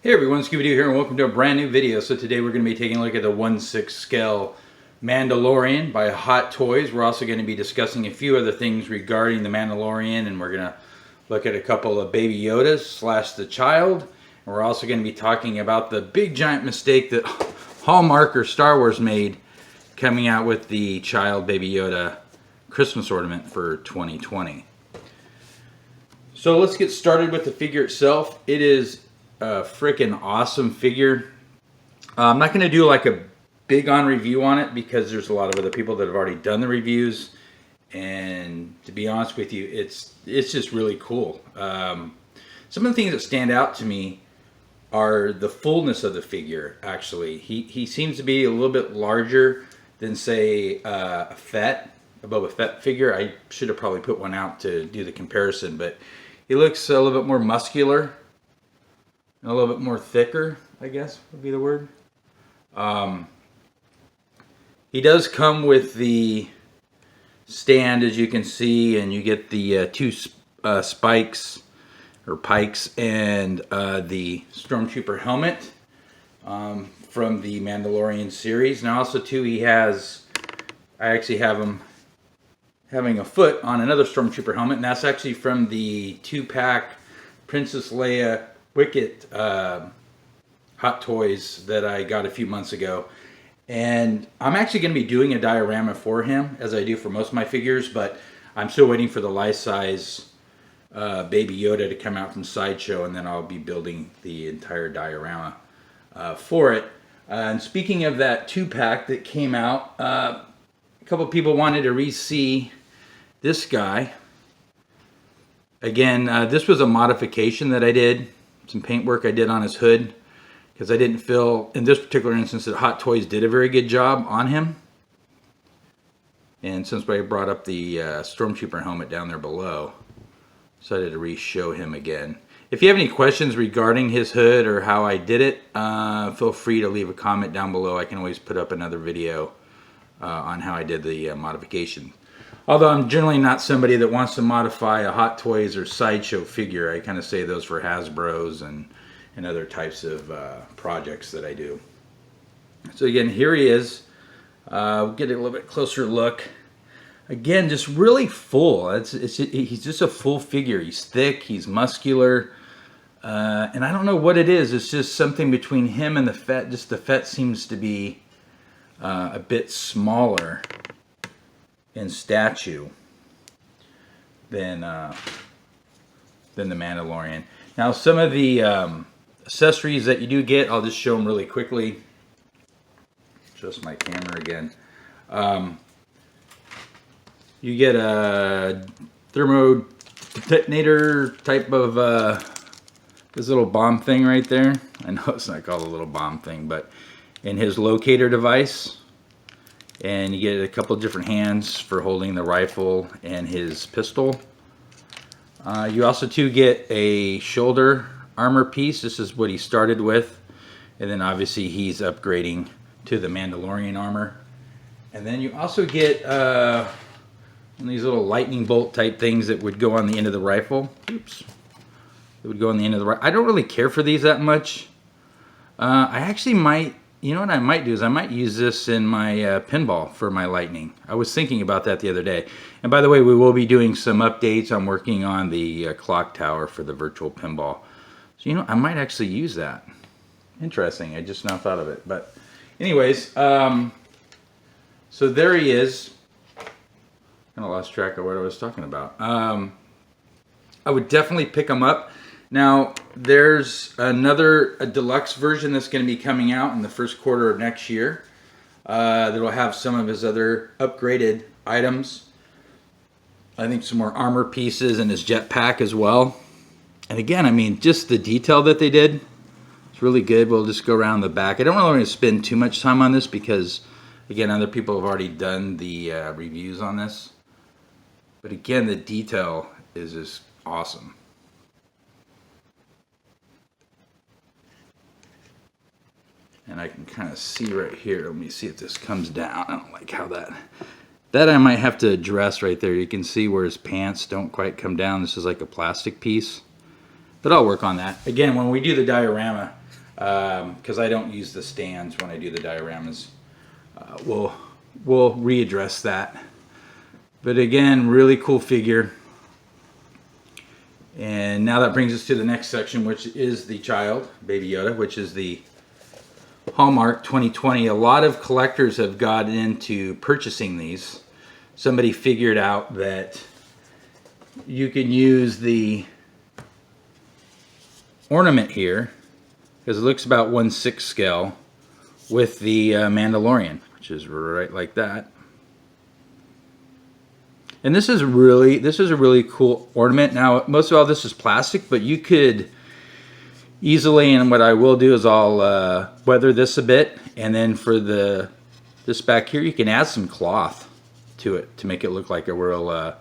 Hey everyone, Scooby-Doo here and welcome to a brand new video. So today we're going to be taking a look at the 1/6 scale Mandalorian by Hot Toys. We're also going to be discussing a few other things regarding the Mandalorian, and we're going to look at a couple of Baby Yodas slash the child. And we're also going to be talking about the big giant mistake that Hallmark or Star Wars made coming out with the child Baby Yoda Christmas ornament for 2020. So let's get started with the figure itself. It is a freaking awesome figure. I'm not going to do like a big on review on it because there's a lot of other people that have already done the reviews, and to be honest with you, it's just really cool. Some of the things that stand out to me are the fullness of the figure. Actually, he seems to be a little bit larger than, say, a Boba Fett figure. I should have probably put one out to do the comparison, but he looks a little bit more muscular, a little bit more thicker, I guess would be the word. He does come with the stand, as you can see, and you get the two spikes or pikes and the Stormtrooper helmet from the Mandalorian series. Now also too, I actually have him having a foot on another Stormtrooper helmet, and that's actually from the 2-pack Princess Leia Wicket Hot Toys that I got a few months ago. And I'm actually going to be doing a diorama for him, as I do for most of my figures, but I'm still waiting for the life-size Baby Yoda to come out from Sideshow, and then I'll be building the entire diorama for it. And speaking of that 2-pack that came out, a couple people wanted to re-see this guy. Again, this was a modification that I did. Some paint work I did on his hood, because I didn't feel, in this particular instance, that Hot Toys did a very good job on him. And since I brought up the Stormtrooper helmet down there below, decided to re-show him again. If you have any questions regarding his hood or how I did it, feel free to leave a comment down below. I can always put up another video on how I did the modification. Although I'm generally not somebody that wants to modify a Hot Toys or Sideshow figure. I kind of say those for Hasbro's and other types of projects that I do. So again, here he is. We'll get a little bit closer look. Again, just really full. He's just a full figure. He's thick, he's muscular. And I don't know what it is. It's just something between him and the Fett. Just the Fett seems to be a bit smaller in stature than the Mandalorian. Now, some of the accessories that you do get, I'll just show them really quickly. Just my camera again. You get a thermo detonator type of this little bomb thing right there. I know it's not called a little bomb thing, but in his locator device. And you get a couple different hands for holding the rifle and his pistol. You also too get a shoulder armor piece. This is what he started with, and then obviously he's upgrading to the Mandalorian armor. And then you also get one of these little lightning bolt type things that would go on the end of the rifle. Oops. It would go on the end of the rifle. I don't really care for these that much. I actually might. You know what I might do is I might use this in my pinball for my lightning. I was thinking about that the other day. And by the way, we will be doing some updates. I'm working on the clock tower for the virtual pinball. So, you know, I might actually use that. Interesting. I just now thought of it. But anyways, so there he is. Kind of lost track of what I was talking about. I would definitely pick him up. Now, there's a deluxe version that's going to be coming out in the first quarter of next year. That'll have some of his other upgraded items. I think some more armor pieces and his jetpack as well. And again, I mean, just the detail that they did, it's really good. We'll just go around the back. I don't really want to spend too much time on this because, again, other people have already done the reviews on this. But again, the detail is just awesome. And I can kind of see right here. Let me see if this comes down. I don't like how that I might have to address right there. You can see where his pants don't quite come down. This is like a plastic piece. But I'll work on that. Again, when we do the diorama, because I don't use the stands when I do the dioramas. We'll readdress that. But again, really cool figure. And now that brings us to the next section, which is the child, Baby Yoda, which is the Hallmark 2020. A lot of collectors have got into purchasing these. Somebody figured out that you can use the ornament here, because it looks about 1/6 scale, with the Mandalorian, which is right like that. And this is a really cool ornament. Now, most of all this is plastic, but you could easily, and what I will do is I'll weather this a bit, and then for this back here, you can add some cloth to it to make it look like a real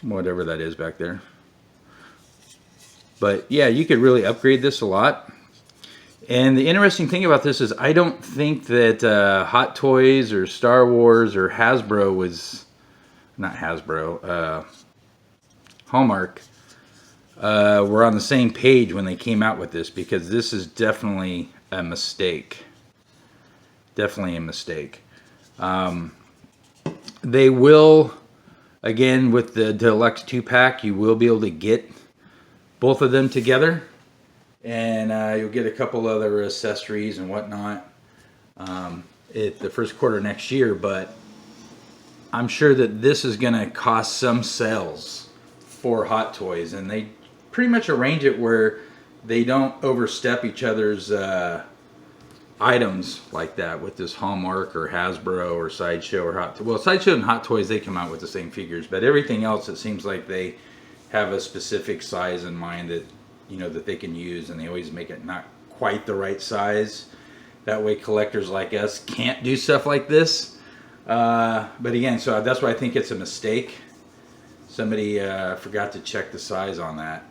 whatever that is back there. But yeah, you could really upgrade this a lot. And the interesting thing about this is I don't think that Hot Toys or Star Wars or Hasbro was, not Hasbro, Hallmark, were on the same page when they came out with this, because this is definitely a mistake. Definitely a mistake. They will, again, with the Deluxe 2-pack, you will be able to get both of them together. And you'll get a couple other accessories and whatnot the first quarter next year. But I'm sure that this is going to cost some sales for Hot Toys. And they pretty much arrange it where they don't overstep each other's items like that with this Hallmark or Hasbro or Sideshow or Hot Toys. Well, Sideshow and Hot Toys, they come out with the same figures. But everything else, it seems like they have a specific size in mind that, you know, that they can use, and they always make it not quite the right size. That way collectors like us can't do stuff like this. But again, so that's why I think it's a mistake. Somebody forgot to check the size on that.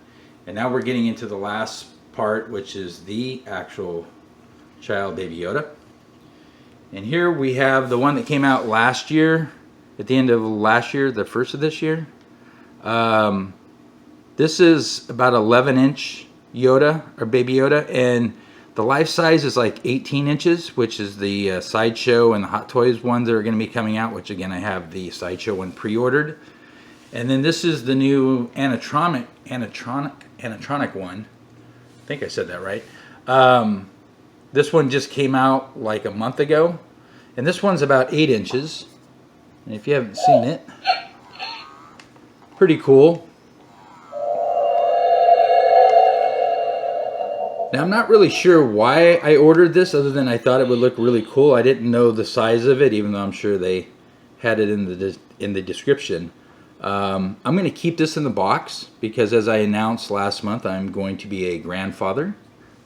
And now we're getting into the last part, which is the actual child Baby Yoda. And here we have the one that came out last year, at the end of last year, the first of this year. This is about 11-inch Yoda, or Baby Yoda, and the life size is like 18 inches, which is the Sideshow and the Hot Toys ones that are going to be coming out, which again, I have the Sideshow one pre-ordered. And then this is the new animatronic one. I think I said that right. This one just came out like a month ago, and this one's about 8 inches. And if you haven't seen it, pretty cool. Now, I'm not really sure why I ordered this, other than I thought it would look really cool. I didn't know the size of it, even though I'm sure they had it in the description. I'm going to keep this in the box because, as I announced last month, I'm going to be a grandfather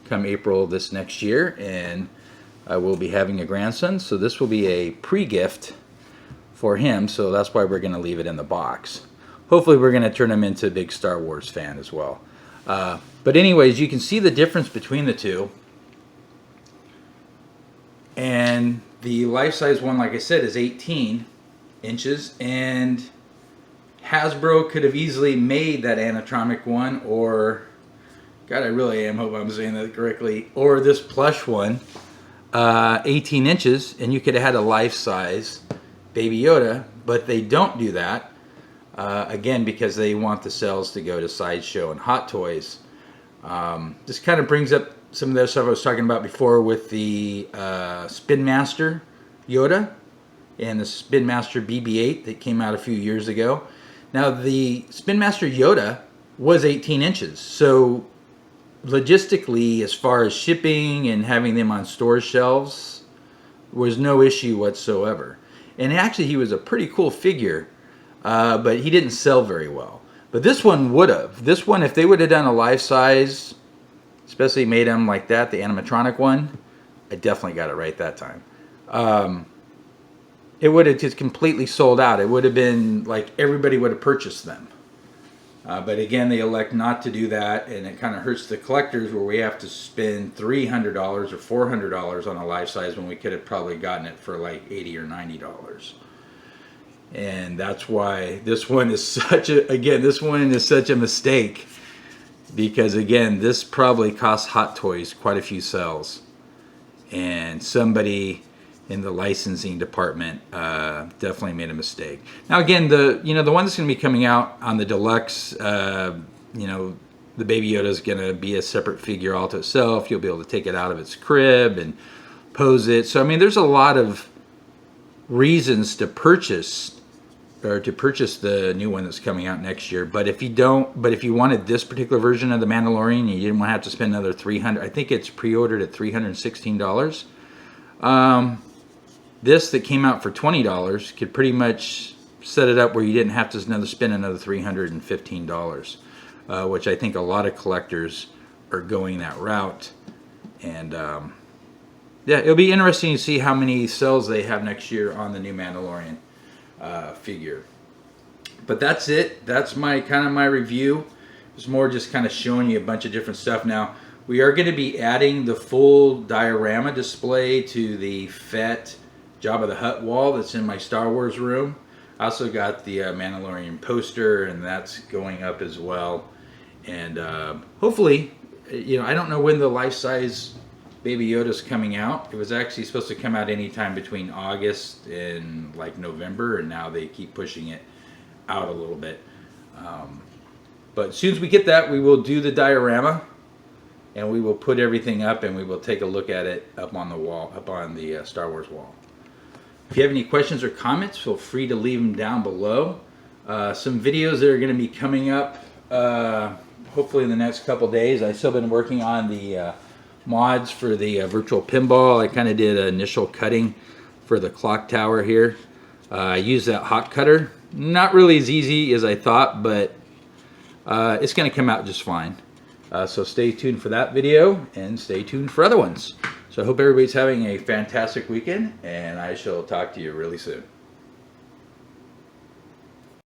come April this next year, and I will be having a grandson. So this will be a pre-gift for him, so that's why we're going to leave it in the box. Hopefully we're going to turn him into a big Star Wars fan as well. But anyways, you can see the difference between the two. And the life-size one, like I said, is 18 inches. And Hasbro could have easily made that animatronic one, or, God, I really hope I'm saying that correctly, or this plush one, 18 inches, and you could have had a life-size Baby Yoda, but they don't do that. Again, because they want the sales to go to Sideshow and Hot Toys. This kind of brings up some of the stuff I was talking about before with the Spin Master Yoda and the Spin Master BB-8 that came out a few years ago. Now, the Spin Master Yoda was 18 inches, so logistically, as far as shipping and having them on store shelves, was no issue whatsoever. And actually, he was a pretty cool figure. But he didn't sell very well. But this one would have. This one, if they would have done a life size, especially made him like that, the animatronic one, I definitely got it right that time. It would have just completely sold out. It would have been like everybody would have purchased them. But again, they elect not to do that, and it kind of hurts the collectors where we have to spend $300 or $400 on a life size when we could have probably gotten it for like $80 or $90. And that's why this one is such a, again, this one is such a mistake. because again, this probably cost Hot Toys quite a few cells, and somebody in the licensing department definitely made a mistake. Now again, the one that's going to be coming out on the deluxe, the Baby Yoda is going to be a separate figure all to itself. You'll be able to take it out of its crib and pose it. So I mean, there's a lot of reasons to purchase the new one that's coming out next year. But if you wanted this particular version of the Mandalorian, you didn't want to have to spend another $300. I think it's pre-ordered at $316. This that came out for $20 could pretty much set it up where you didn't have to spend another $315, which I think a lot of collectors are going that route. And yeah, it'll be interesting to see how many cells they have next year on the new Mandalorian figure. But that's it. That's my review. It's more just kind of showing you a bunch of different stuff. Now we are going to be adding the full diorama display to the Fett Jabba the Hutt wall that's in my Star Wars room. I also got the Mandalorian poster, and that's going up as well. And hopefully, I don't know when the life-size Baby Yoda's coming out. It was actually supposed to come out anytime between August and like November, and now they keep pushing it out a little bit. But as soon as we get that, we will do the diorama, and we will put everything up, and we will take a look at it up on the wall, up on the Star Wars wall. If you have any questions or comments, feel free to leave them down below. Some videos that are going to be coming up hopefully in the next couple days. I've still been working on the mods for the virtual pinball. I kind of did an initial cutting for the clock tower here. I used that hot cutter. Not really as easy as I thought, but it's going to come out just fine. So stay tuned for that video, and stay tuned for other ones. So I hope everybody's having a fantastic weekend, and I shall talk to you really soon.